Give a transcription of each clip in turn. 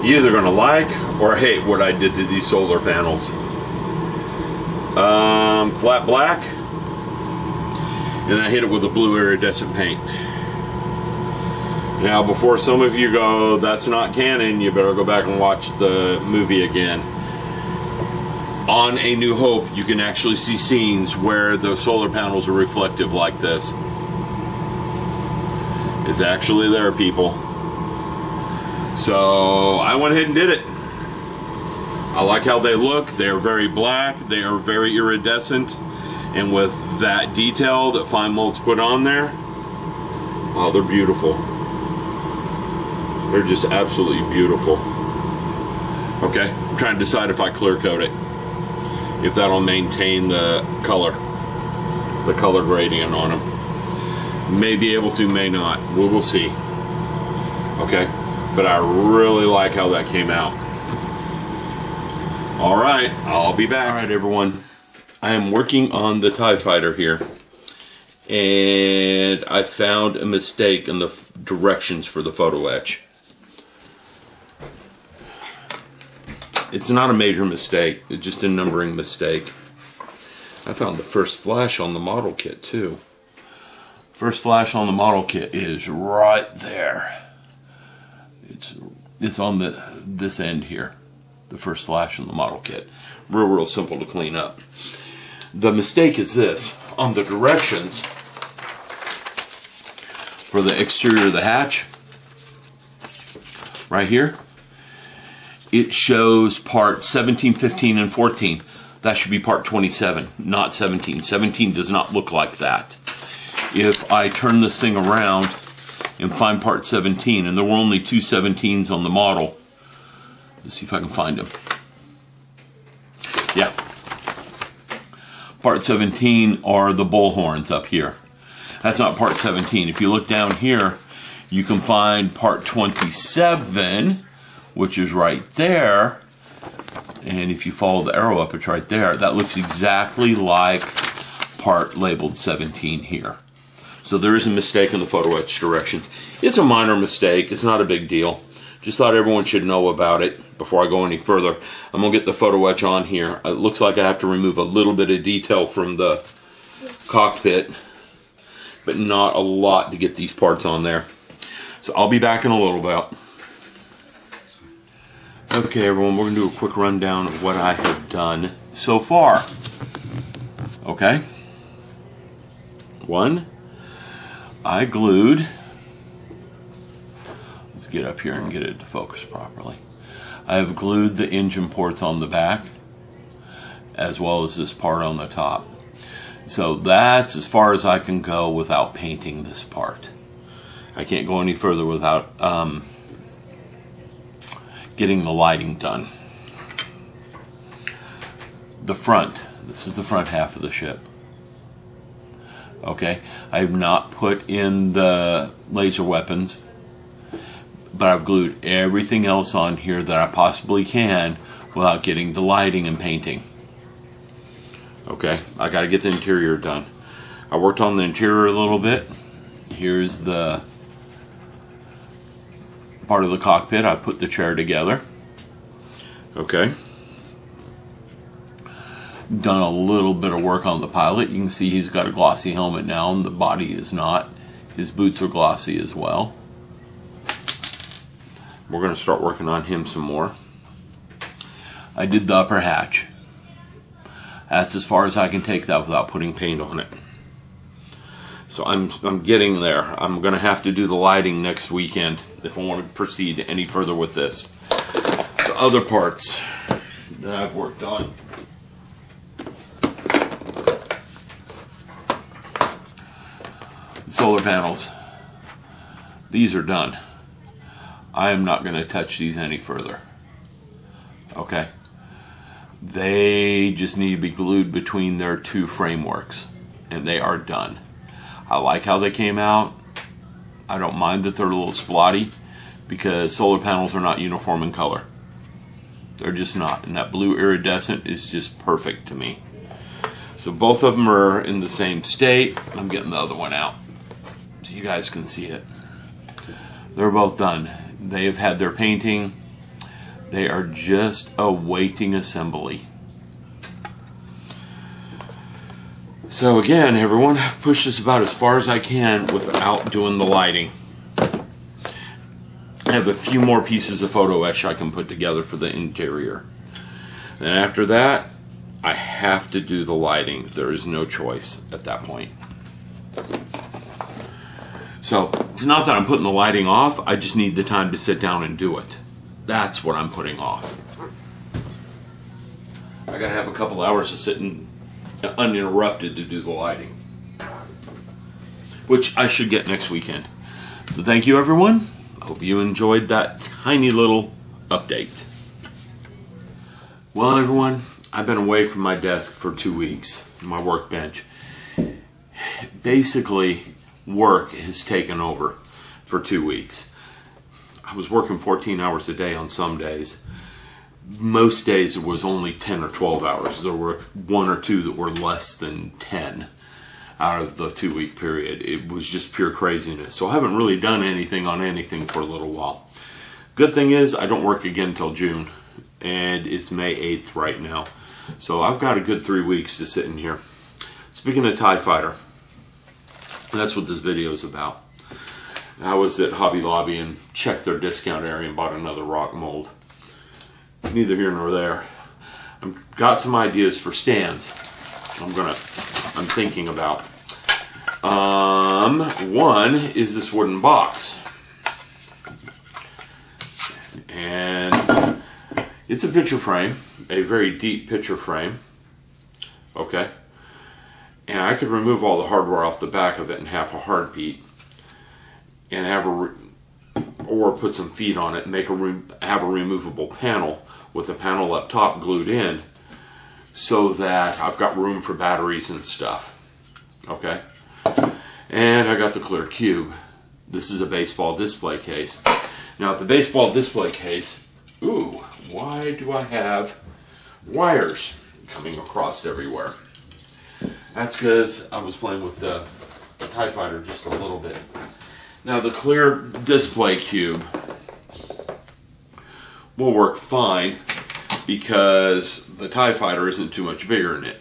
You're either gonna like or hate what I did to these solar panels. Flat black, and I hit it with a blue iridescent paint. Now, before some of you go, that's not canon, you better go back and watch the movie again. On A New Hope, you can actually see scenes where the solar panels are reflective like this. It's actually there, people. So I went ahead and did it. I like how they look. They are very black. They are very iridescent. And with that detail that Fine Mold's put on there, oh, they're beautiful. They're just absolutely beautiful. Okay, I'm trying to decide if I clear coat it, if that'll maintain the color gradient on them. May be able to, may not. We will see. Okay, but I really like how that came out. All right, I'll be back. All right, everyone. I am working on the TIE Fighter here, and I found a mistake in the directions for the photo etch. It's not a major mistake, it's just a numbering mistake. I found the first flash on the model kit too. First flash on the model kit is right there. It's on this end here. The first flash on the model kit. Real simple to clean up. The mistake is this. On the directions for the exterior of the hatch, right here, it shows part 17, 15, and 14. That should be part 27, not 17. 17 does not look like that. If I turn this thing around and find part 17, and there were only two 17s on the model. Let's see if I can find them. Yeah. Part 17 are the bull horns up here. That's not part 17. If you look down here, you can find part 27, which is right there. And if you follow the arrow up, it's right there. That looks exactly like part labeled 17 here. So there is a mistake in the photo etch directions. It's a minor mistake. It's not a big deal. Just thought everyone should know about it before I go any further. I'm going to get the photo etch on here. It looks like I have to remove a little bit of detail from the cockpit, but not a lot to get these parts on there. So I'll be back in a little bit. Okay, everyone, we're going to do a quick rundown of what I have done so far. Okay. 1, I glued. Let's get up here and get it to focus properly. I have glued the engine ports on the back, as well as this part on the top. So that's as far as I can go without painting this part. I can't go any further without getting the lighting done. The front, this is the front half of the ship. Okay, I have not put in the laser weapons, but I've glued everything else on here that I possibly can without getting the lighting and painting. Okay, I got to get the interior done. I worked on the interior a little bit. Here's the part of the cockpit. I put the chair together. Okay. Done a little bit of work on the pilot. You can see he's got a glossy helmet now and the body is not. His boots are glossy as well. We're going to start working on him some more. I did the upper hatch. That's as far as I can take that without putting paint on it. So I'm getting there. I'm going to have to do the lighting next weekend if I want to proceed any further with this. The other parts that I've worked on. The solar panels. These are done. I am not going to touch these any further. Okay? They just need to be glued between their two frameworks, and they are done. I like how they came out. I don't mind that they're a little splotty because solar panels are not uniform in color. They're just not, and that blue iridescent is just perfect to me. So both of them are in the same state. I'm getting the other one out so you guys can see it. They're both done. They have had their painting. They are just awaiting assembly. So again, everyone, I've pushed this about as far as I can without doing the lighting. I have a few more pieces of photo etch I can put together for the interior. And after that, I have to do the lighting. There is no choice at that point. So, it's not that I'm putting the lighting off, I just need the time to sit down and do it. That's what I'm putting off. I gotta have a couple hours of sitting uninterrupted to do the lighting, which I should get next weekend. So thank you, everyone. I hope you enjoyed that tiny little update. Well, everyone, I've been away from my desk for 2 weeks, my workbench. Basically, work has taken over for 2 weeks. I was working 14 hours a day on some days. Most days it was only 10 or 12 hours. There were 1 or 2 that were less than 10 out of the 2 week period. It was just pure craziness. So I haven't really done anything on anything for a little while. Good thing is I don't work again until June, and it's May 8th right now. So I've got a good 3 weeks to sit in here. Speaking of TIE Fighter, that's what this video is about. I was at Hobby Lobby and checked their discount area and bought another rock mold. Neither here nor there. I've got some ideas for stands I'm thinking about. One is this wooden box. And it's a picture frame, a very deep picture frame. Okay. And I could remove all the hardware off the back of it in half a heartbeat and have or put some feet on it and have a removable panel with a panel up top glued in so that I've got room for batteries and stuff. Okay. And I got the clear cube. This is a baseball display case. Now the baseball display case, ooh, why do I have wires coming across everywhere? That's because I was playing with the TIE Fighter just a little bit. Now the clear display cube will work fine because the TIE Fighter isn't too much bigger than it.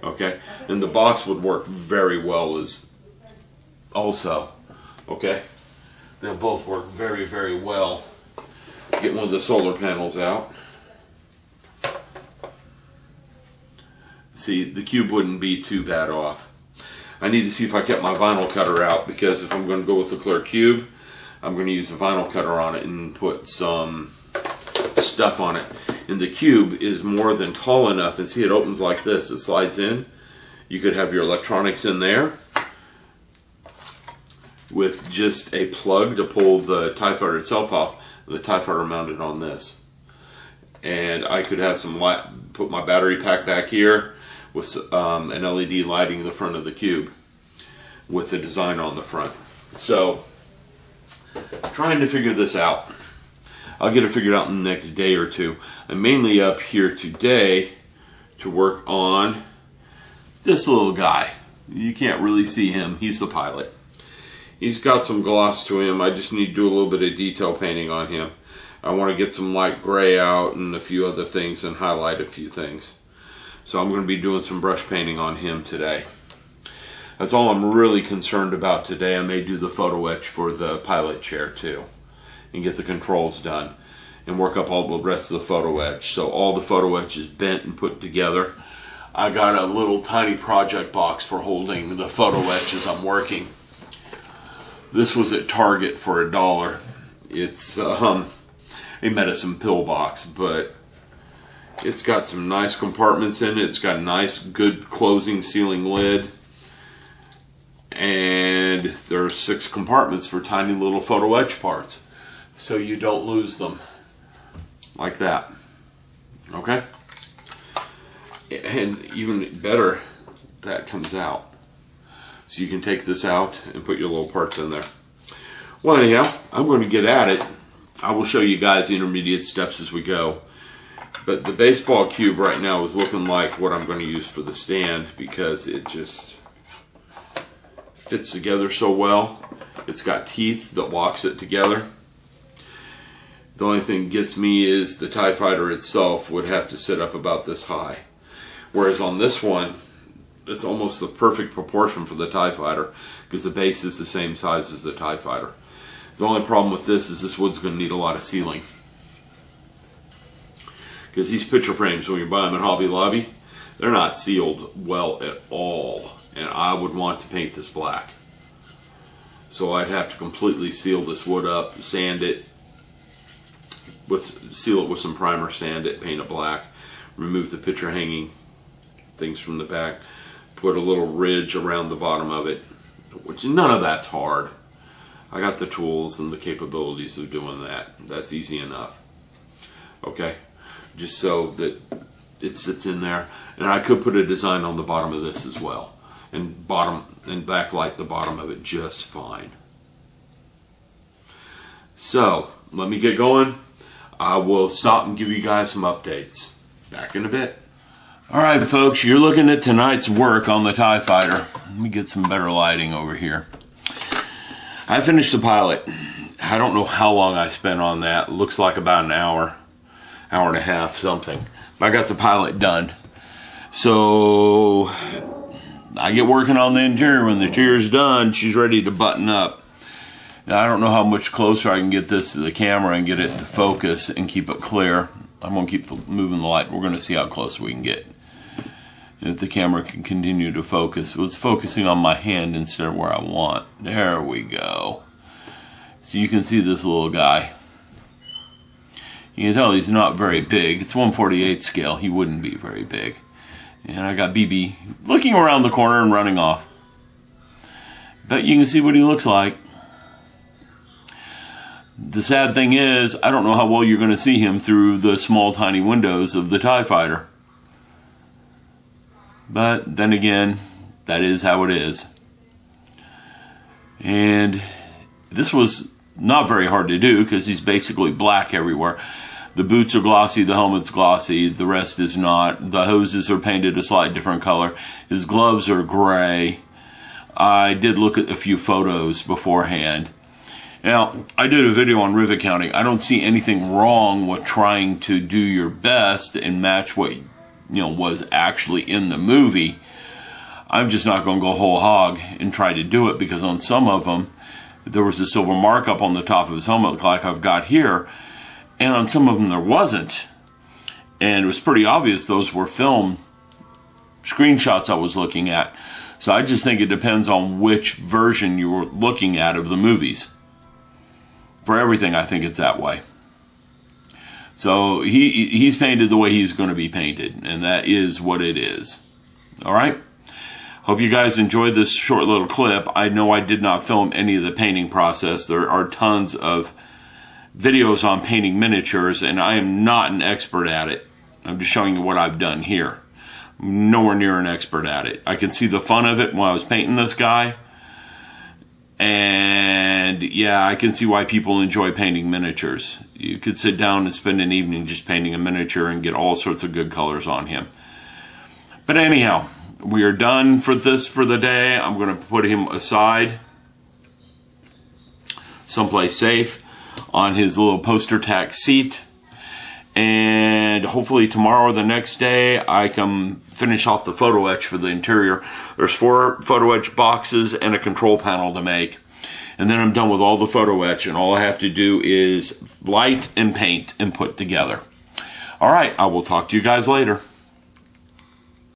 Okay? And the box would work very well as also. Okay? They'll both work very, very well. Get one of the solar panels out. See, the cube wouldn't be too bad off. I need to see if I kept my vinyl cutter out, because if I'm going to go with the clear cube, I'm going to use a vinyl cutter on it and put some stuff on it. And the cube is more than tall enough, and see, it opens like this, it slides in. You could have your electronics in there with just a plug to pull the TIE Fighter itself off, the TIE Fighter mounted on this. And I could have some light, put my battery pack back here with an LED lighting in the front of the cube with the design on the front. So, trying to figure this out. I'll get it figured out in the next day or two. I'm mainly up here today to work on this little guy. You can't really see him. He's the pilot. He's got some gloss to him. I just need to do a little bit of detail painting on him. I want to get some light gray out and a few other things and highlight a few things. So I'm going to be doing some brush painting on him today. That's all I'm really concerned about today. I may do the photo etch for the pilot chair too, and get the controls done and work up all the rest of the photo etch. So all the photo etch is bent and put together. I got a little tiny project box for holding the photo etch as I'm working. This was at Target for $1. It's a medicine pill box, but it's got some nice compartments in it. It's got a nice, good closing sealing lid. And there are 6 compartments for tiny little photo etch parts, so you don't lose them. Like that. Okay? And even better, that comes out. So you can take this out and put your little parts in there. Well, anyhow, I'm going to get at it. I will show you guys the intermediate steps as we go. But the baseball cube right now is looking like what I'm going to use for the stand, because it just fits together so well. It's got teeth that locks it together. The only thing that gets me is the TIE fighter itself would have to sit up about this high. Whereas on this one, it's almost the perfect proportion for the TIE fighter because the base is the same size as the TIE fighter. The only problem with this is this wood's going to need a lot of sealing. Because these picture frames, when you buy them at Hobby Lobby, they're not sealed well at all. And I would want to paint this black. So I'd have to completely seal this wood up, sand it, seal it with some primer, sand it, paint it black, remove the picture hanging things from the back, put a little ridge around the bottom of it, which none of that's hard. I got the tools and the capabilities of doing that. That's easy enough. Okay, just so that it sits in there. And I could put a design on the bottom of this as well, and backlight the bottom of it just fine. So let me get going. I will stop and give you guys some updates. Back in a bit. Alright folks, you're looking at tonight's work on the TIE fighter. Let me get some better lighting over here. I finished the pilot. I don't know how long I spent on that. It looks like about an hour and a half, something. But I got the pilot done. So I get working on the interior. When the interior's done, she's ready to button up. Now, I don't know how much closer I can get this to the camera and get it to focus and keep it clear. I'm going to keep moving the light. We're going to see how close we can get. If the camera can continue to focus. Well, it's focusing on my hand instead of where I want. There we go. So you can see this little guy. You can tell he's not very big. It's 1/48 scale. He wouldn't be very big. And I got BB looking around the corner and running off. But you can see what he looks like. The sad thing is, I don't know how well you're going to see him through the small tiny windows of the TIE fighter. But then again, that is how it is. And this was not very hard to do because he's basically black everywhere. The boots are glossy, the helmet's glossy, the rest is not. The hoses are painted a slight different color. His gloves are gray. I did look at a few photos beforehand. Now, I did a video on rivet counting. I don't see anything wrong with trying to do your best and match what was actually in the movie. I'm just not going to go whole hog and try to do it because on some of them, there was a silver markup on the top of his helmet like I've got here, and on some of them there wasn't. And it was pretty obvious those were film screenshots I was looking at. So I just think it depends on which version you were looking at of the movies. For everything, I think it's that way. So he's painted the way he's going to be painted, and that is what it is. All right? Hope you guys enjoyed this short little clip. I know I did not film any of the painting process. There are tons of videos on painting miniatures, and I am not an expert at it. I'm just showing you what I've done here. I'm nowhere near an expert at it. I can see the fun of it when I was painting this guy. And yeah, I can see why people enjoy painting miniatures. You could sit down and spend an evening just painting a miniature and get all sorts of good colors on him. But anyhow, we are done for the day. I'm going to put him aside someplace safe on his little poster tack seat. And hopefully tomorrow or the next day I can finish off the photo etch for the interior. There's 4 photo etch boxes and a control panel to make. And then I'm done with all the photo etch, and all I have to do is light and paint and put together. Alright, I will talk to you guys later.